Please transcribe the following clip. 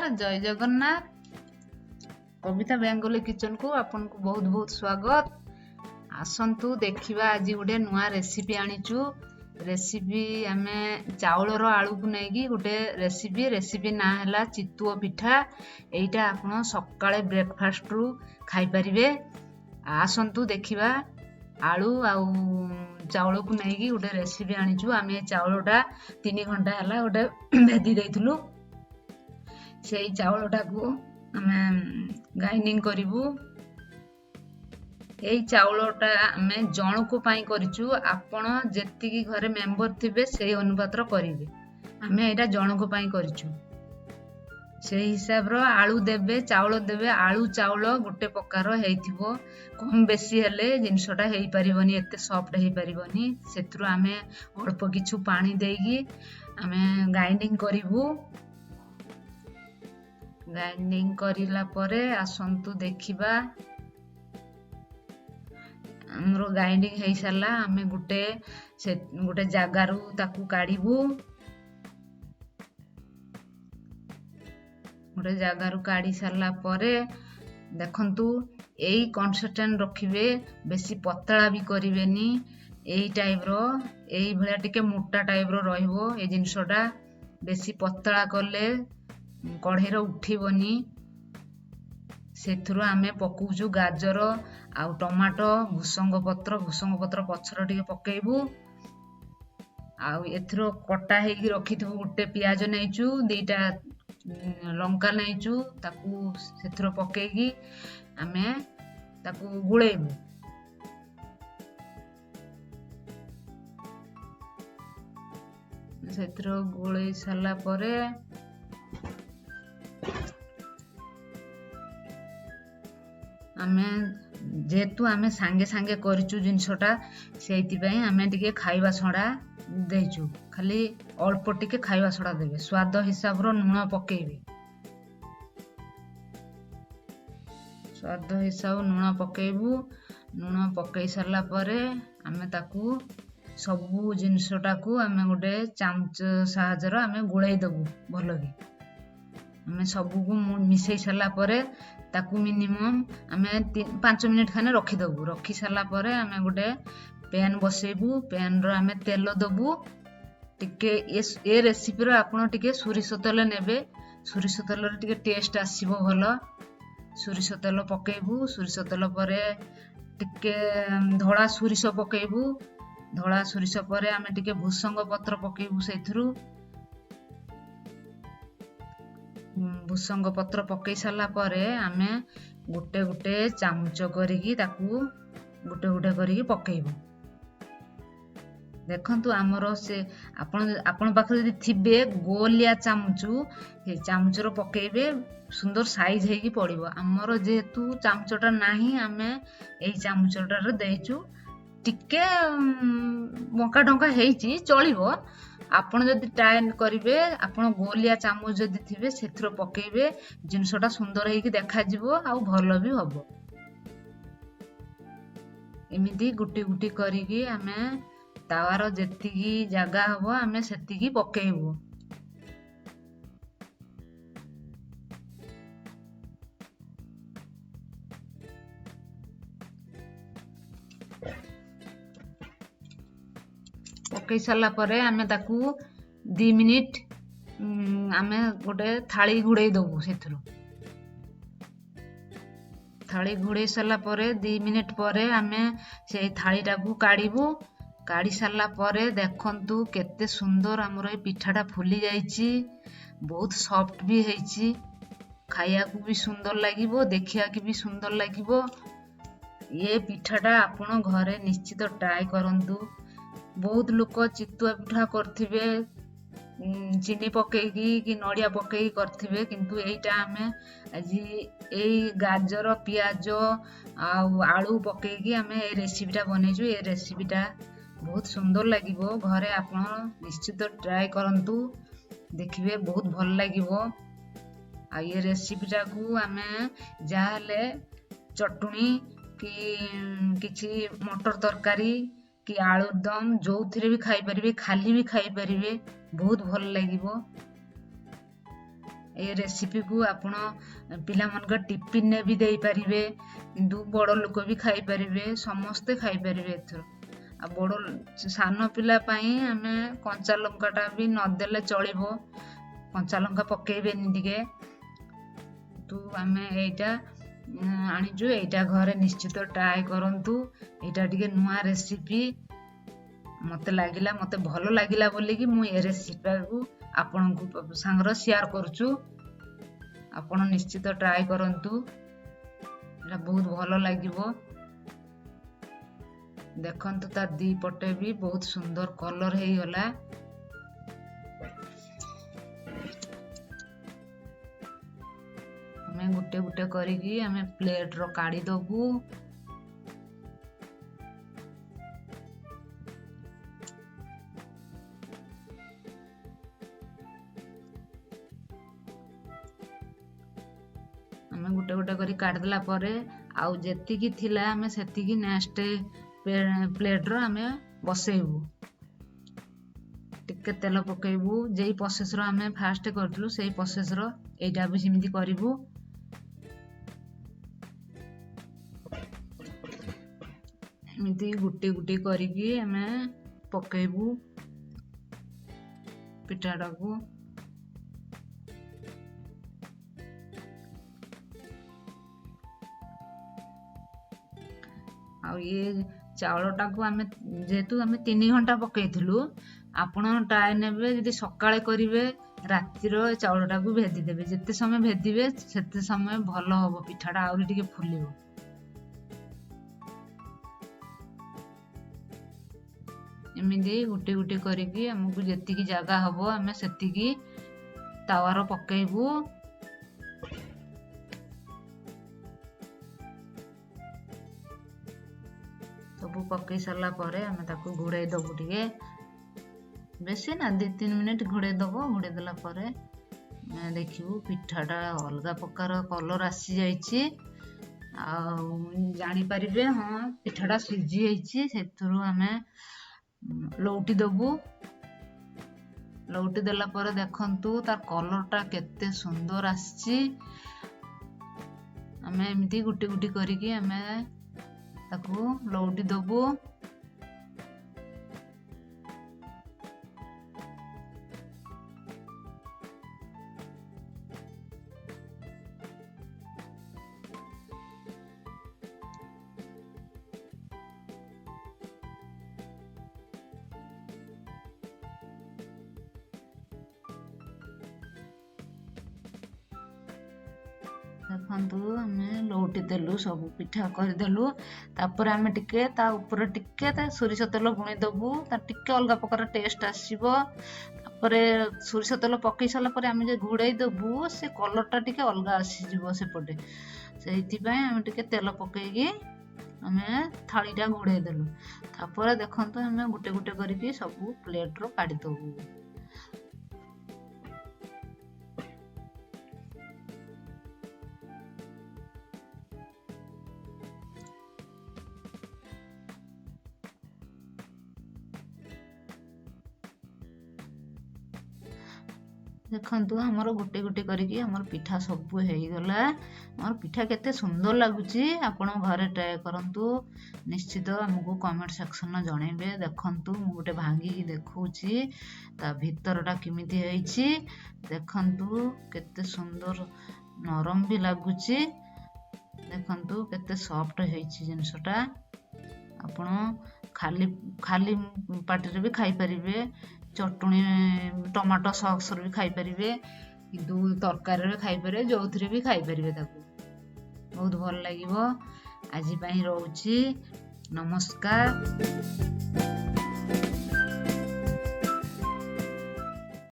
नमस्कार जय जगन्नाथ कविता बेंगली किचन को आपन को बहुत बहुत स्वागत। आसंतु देखिबा आज गोटे नुआ रेसिपी आनीचु। रेसिपी आमे चाउलर आलू को नेकी गोटे रेसिपी ना हला चितुओ पिठा। एइटा आपण सकाळे ब्रेकफास्ट रु खाई परिबे। आसंतु देखिबा आलू आउ चाउल को नेकी गोटे रेसिपी आनीचु। आमे चाउलटा 3 घंटा हला गोटे भेदी देइथुलु। सेई चाउलटा को आमे ग्राइंडिंग करिवु। एई चाउलटा आमे जणको पाई करिचु। आपण जेतिकी घरे मेंबर थिबे सेई अनुपातर करिवे। आमे एटा जणको पाई करिचु। सेई हिसाब रो आलू देबे चाउल देबे। आलू चाउल गोटे प्रकार हेइथिबो। कम बेसी हेले जिंसटा हेइ परिबनी, एते सॉफ्ट हेइ परिबनी। सेतरु आमे अल्प किछु पानी देइकी आमे ग्राइंडिंग करिवु। ग्राइंडिंग करिला परे आसंतु देखिबा हमरो ग्राइंडिंग हेइ साला। आमे गोटे जागारू ताकू काढिबु। गोटे जागारू काढी साला परे देखंतु एई कंसिस्टेंट रखिबे। बेसी पतला भी करिवेनी। एई टाइप रो एई भलिया टिके मोटा टाइप रो रहिबो। ए जिंसटा बेसी पतला करले कढ़ेर उठिबनी। सेथुरु आमे पकुचु गाजर आउ टमाटो, भुसंग पत्र पछर टिके पकेइबु। आउ एथरो कटा हेकी रखिथबु। गोटे प्याज नेइचु, 2टा लंका नेइचु, ताकू सेथरो पकेइकी आमे ताकू गुळेइबु। सेथरो गुळेइ साला परे आमे जेतु आमे सांगे सांगे करिचु जिंसटा सेइति पई आमे टिके खाइबा सोडा देइचु। खाली अल्प टिके खाइबा सोडा देबे। स्वाद हिसाब रो लूण पकेइबे। स्वाद हिसाब लूण पकेइबु। लूण पकेइ सारला परे आमे ताकू सबु जिंसटा को आमे गोटे चामच साहाजर आमे गुळेइ दबु भलकी। आमे सबु को मिसेइ सारला परे ताकू मिनिमम आमे 5 मिनिट खाने रखी दबु। रखी सारला परे आमे गोटे पैन बसेबु। पैन रो आमे तेल दबु। टिके ए रेसिपी रो आपण टिके सोरिष तेल नेबे। सोरिष तेल रे टिके टेस्ट आसीबो भलो। सोरिष तेल पकेइबु। सोरिष तेल परे टिके धळा सोरिष पकेइबु। धळा सोरिष परे आमे टिके भुसंग पत्र पकेइबु। सेथुरु भुसंग पत्र पकेइ सारला परे आमे गोटे गोटे चामच करिकी ताकू गोटे गोटे करिकी पकेइबु। देखंतु हमरो से आपण पाखरे जदि थिबे गोलिया चामचू हे चामच रो पकेइबे। सुंदर साइज हेकी पड़िबो। हमरो जेतु चामचटा नाही आमे एई चामचटा रे देइचु। टिके बंका ढंका हेइची चलिबो। आपण जदि ट्राई करिवे आपण गोलिया चामच जदि थिबे सेथरो पकेइबे। जिंसटा सुंदर हेकी देखा जिवो आ भलो भी हबो। एमिति गुटी गुटी करिकी आमे तावार जेतिकी जागा हबो आमे सेतिकी पकेइबो। पकेइ सारला परे आमे ताकू 2 मिनिट आमे गोटे थाली घुड़ेइ दबु। सेथरो थाली घुड़ेइ सारला परे 2 मिनिट परे आमे से थाली टाकू काढिबु। काढी सारला परे देखंतु केते सुंदर हमर ए पिठाटा फुली जाईची। बहुत सॉफ्ट भी हेइची। खाइया को भी सुंदर लागिबो, देखिया कि भी सुंदर लागिबो। ये पिठाटा आपण घरे निश्चित ट्राई करंतु। बहुत लोक चितुआ पिठा करथिबे चीनी पकेइकी कि नड़िया पकेइकी करथिबे। किंतु एइटा आमे आजि एई गाजर पियाज आउ आलू पकेइकी आमे ए रेसिपीटा बनेजु। ए रेसिपीटा बहुत सुंदर लागिबो। घरे आपण निश्चित ट्राई करंतु। देखिबे बहुत भल लागिबो। आ ये रेसिपीटा को आमे जाहले चटनी कि किछि मटर तरकारी कि आलू दम जो थिरे भी खाई परिबे। खाली भी खाई परिबे। बहुत भल लागिबो। ଏ ରେସିପିକୁ ଆପଣ ପିଲାମାନଙ୍କ ଟିଫିନ୍ରେ ବି ଦେଇପାରିବେ, କିନ୍ତୁ ବଡ଼ ଲୋକ ବି ଖାଇପାରିବେ, ସମସ୍ତେ ଖାଇପାରିବେ ଏଥିରୁ। ଆଉ ସାନ ପିଲା ପାଇଁ ଆମେ କଞ୍ଚା ଲଙ୍କାଟା ବି ନଦେଲେ ଚଳିବ, କଞ୍ଚା ଲଙ୍କା ପକେଇବେନି ଟିକେ। ଆମେ ଏଇଟା ଆଣିଛୁ, ଏଇଟା ଘରେ ନିଶ୍ଚିତ ଟ୍ରାଏ କରନ୍ତୁ। ଏଇଟା ଟିକେ ନୂଆ ରେସିପି ମତେ ଭଲ ଲାଗିଲା ବୋଲିକି ମୁଁ ଏ ରେସିପିକୁ ଆପଣଙ୍କୁ ସାଙ୍ଗରେ ସେୟାର କରୁଛୁ। ଆପଣ ନିଶ୍ଚିତ ଟ୍ରାଏ କରନ୍ତୁ, ଏଇଟା ବହୁତ ଭଲ ଲାଗିବ। ଦେଖନ୍ତୁ ତା ଦି ପଟେ ବି ବହୁତ ସୁନ୍ଦର କଲର ହେଇଗଲା। ଆମେ ଗୋଟେ ଗୋଟେ କରିକି ଆମେ ପ୍ଲେଟ୍ର କାଢି ଦବୁ। ଆମେ ଗୋଟେ ଗୋଟେ କରି କାଢିଦେଲା ପରେ ଆଉ ଯେତିକି ଥିଲା ଆମେ ସେତିକି ନେକ୍ସଟ ପ୍ଲେଟ୍ର ଆମେ ବସେଇବୁ। ଟିକେ ତେଲ ପକେଇବୁ, ଯେଇ ପ୍ରୋସେସର ଆମେ ଫାଷ୍ଟ କରିଥିଲୁ ସେଇ ପ୍ରୋସେସର ଏଇଟା ବି ସେମିତି କରିବୁ। ଏମିତି ଗୁଟି ଗୁଟି କରିକି ଆମେ ପକେଇବୁ ପିଠାଟାକୁ। ଆଉ ଇଏ ଚାଉଳଟାକୁ ଆମେ ଯେହେତୁ ଆମେ 3 ଘଣ୍ଟା ପକେଇଥିଲୁ, ଆପଣ ଟ୍ରାଏ ନେବେ ଯଦି ସକାଳେ କରିବେ ରାତିର ଚାଉଳଟାକୁ ଭେଦିଦେବେ। ଯେତେ ସମୟ ଭେଦିବେ ସେତେ ସମୟ ଭଲ ହବ, ପିଠାଟା ଆହୁରି ଟିକେ ଫୁଲିବ। ଏମିତି ଗୁଟି ଗୁଟି କରିକି ଆମକୁ ଯେତିକି ଜାଗା ହବ ଆମେ ସେତିକି ତାୱାର ପକେଇବୁ। ସବୁ ପକେଇ ସାରିଲା ପରେ ଆମେ ତାକୁ ଘୋଡ଼େଇ ଦବୁ, ଟିକେ ବେଶୀ ନା 2-3 ମିନିଟ୍ ଘୋଡ଼େଇ ଦବ। ଘୋଡ଼େଇ ଦେଲା ପରେ ଦେଖିବୁ ପିଠାଟା ଅଲଗା ପ୍ରକାର କଲର ଆସିଯାଇଛି। ଆଉ ଜାଣିପାରିବେ ହଁ ପିଠାଟା ସିଝି ହେଇଛି। ସେଥିରୁ ଆମେ ଲଉଟି ଦବୁ। ଲଉଟି ଦେଲା ପରେ ଦେଖନ୍ତୁ ତାର କଲରଟା କେତେ ସୁନ୍ଦର ଆସିଛି। ଆମେ ଏମିତି ଗୁଟି ଗୁଟି କରିକି ଆମେ ତାକୁ ଲଉଟି ଦବୁ। ଦେଖନ୍ତୁ ଆମେ ଲଉଟି ଦେଲୁ, ସବୁ ପିଠା କରିଦେଲୁ। ତାପରେ ଆମେ ଟିକେ ତା ଉପରେ ଟିକେ ସୋରିଷ ତେଲ ବୁଣି ଦେବୁ, ତାର ଟିକେ ଅଲଗା ପ୍ରକାର ଟେଷ୍ଟ ଆସିବ। ତାପରେ ସୋରିଷ ତେଲ ପକେଇ ସାରିଲା ପରେ ଆମେ ଯେ ଘୋଡ଼େଇ ଦେବୁ ସେ କଲରଟା ଟିକେ ଅଲଗା ଆସିଯିବ ସେପଟେ। ସେଇଥିପାଇଁ ଆମେ ଟିକେ ତେଲ ପକେଇକି ଆମେ ଥାଳିଟା ଘୋଡ଼େଇ ଦେଲୁ। ତାପରେ ଦେଖନ୍ତୁ ଆମେ ଗୋଟେ ଗୋଟେ କରିକି ସବୁ ପ୍ଲେଟ୍ରୁ କାଢ଼ି ଦେବୁ। ଦେଖନ୍ତୁ ଆମର ଗୋଟେ ଗୋଟେ କରିକି ଆମର ପିଠା ସବୁ ହେଇଗଲା। ଆମର ପିଠା କେତେ ସୁନ୍ଦର ଲାଗୁଛି, ଆପଣ ଘରେ ଟ୍ରାଏ କରନ୍ତୁ। ନିଶ୍ଚିତ ଆମକୁ କମେଣ୍ଟ ସେକ୍ସନରେ ଜଣେଇବେ। ଦେଖନ୍ତୁ ମୁଁ ଗୋଟେ ଭାଙ୍ଗିକି ଦେଖଉଛି ତା ଭିତରଟା କେମିତି ହେଇଛି। ଦେଖନ୍ତୁ କେତେ ସୁନ୍ଦର ନରମ ବି ଲାଗୁଛି। ଦେଖନ୍ତୁ କେତେ ସଫ୍ଟ ହେଇଛି ଜିନିଷଟା। ଆପଣ ଖାଲି ପାଟିରେ ବି ଖାଇପାରିବେ, ଚଟୁଣି ଟମାଟୋ ସକ୍ସରେ ବି ଖାଇପାରିବେ, କିନ୍ତୁ ତରକାରୀରେ ଖାଇପାରିବେ, ଯୋଉଥିରେ ବି ଖାଇପାରିବେ। ତାକୁ ବହୁତ ଭଲ ଲାଗିବ। ଆଜି ପାଇଁ ରହୁଛି, ନମସ୍କାର।